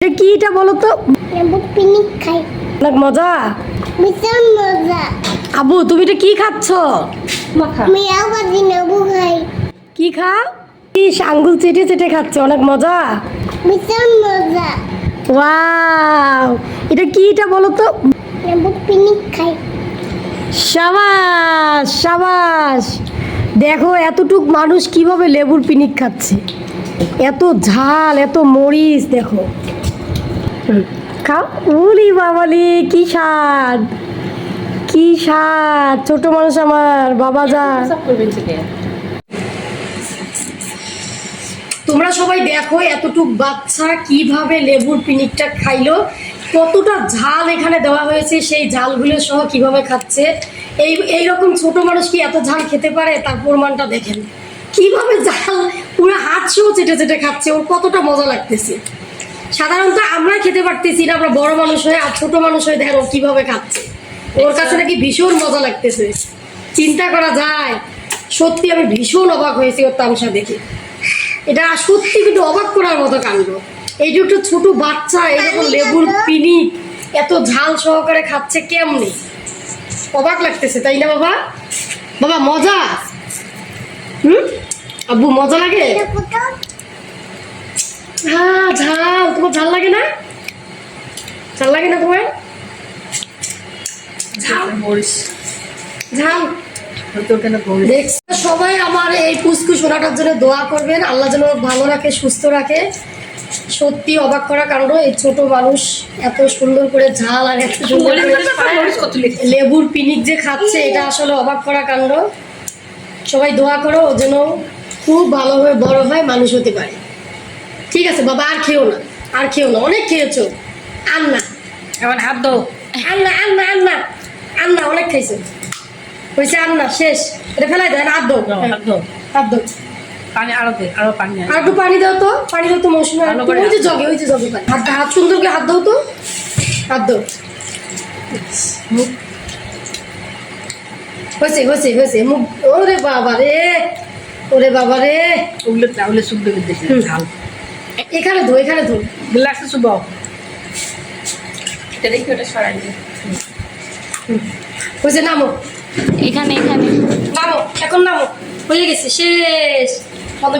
কি এটা বলো তো? লেবু পিনিক খাই। অনেক মজা। ভীষণ মজা। আবু তুমি এটা কি খাচ্ছ? আমি আবার লেবু খাই। কি খাও? কি আঙ্গুল চেটে চেটে খাচ্ছ, অনেক মজা। ভীষণ মজা। ওয়াও, এটা কি এটা বলো তো? লেবু পিনিক খাই। সাবাস সাবাস। দেখো এতটুক মানুষ কিভাবে লেবুর পিনিক খাচ্ছে, এত ঝাল এত মরিচ দেখো। খাও। উরি বাবালি, কি স্বাদ কি স্বাদ। ছোট মানুষ আমার বাবা যা। তোমরা সবাই দেখো এতটুক বাচ্চা কিভাবে লেবুর পিনিকটা খাইলো, কতটা ঝাল এখানে দেওয়া হয়েছে, সেই ঝালগুলো সহ কিভাবে খাচ্ছে। এইরকম ছোট মানুষ কি এত ঝাল খেতে পারে? তার প্রমাণটা দেখেন কিভাবে ঝাল পুরো হাতসহ চেটে চেটে খাচ্ছে, ওর কতটা মজা লাগতেছে। সাধারণত আমরা খেতে পারতেছি না, আমরা বড় মানুষ হয়ে, আর ছোট মানুষ হয়ে দেখো কিভাবে খাচ্ছে, ওর কাছে নাকি ভীষণ মজা লাগতেছে। চিন্তা করা যায়। সত্যি আমি ভীষণ অবাক হয়েছি ওর তামসা দেখে। এটা সত্যি কিন্তু অবাক করার মতো কাণ্ড। এই যে একটা ছোট বাচ্চা এরকম লেবুর পিনিক এত ঝাল সহকারে খাচ্ছে, কেমনে অবাক লাগতেছে, তাই না বাবা? বাবা মজা? আব্বু মজা লাগে? হ্যাঁ ঝাল। তোমার ঝাল লাগে না? ঝাল লাগে না তোমার? ঝাল ঝাল দেখছো সবাই আমার এই পুচকু সোনাটার জন্য দোয়া করবেন, আল্লাহ যেন ভালো রাখে সুস্থ রাখে। সত্যি অবাক করা কাণ্ড, এই ছোট মানুষ এত সুন্দর করে ঝাল আর এত সুন্দর করে লেবুর পিনিক যে খাচ্ছে, এটা আসলে অবাক করা কাণ্ড। সবাই দোয়া করো ও যেন খুব ভালোভাবে বড় হয়, মানুষ হতে পারে। ঠিক আছে বাবা, আর খেও না, আর খেও না, অনেক খেয়েছো। আর না, এখন হাত দাও। আর না, আর না, আর না, আর না, অনেক খাইছো হয়েছে। আর না, শেষ। এটা ফেলাই দেয়। হাত দাও, হাত দাও। হাত দাও। পানি আরো দে, আরো পানি আর একটু পানি দাও তো, পানি দাও তো মৌসুমে। ভালো করে ওই যে জগে, ওই যে জগে পানি। হাতটা হাত সুন্দর করে হাত দাও তো, হাত দাও। হয়েছে হয়েছে হয়েছে মুখ। ওরে বাবা রে, ওরে বাবা রে। ওগুলো তাহলে সুপ দেবে দেখি ঝাল। এখানে ধো, এখানে ধো। গ্লাসে সুবাও। এটা দেখি ওটা সরাই দিই। হয়েছে, নামো এখানে এখানে নামো, এখন নামো। হয়ে গেছে, শেষ। কত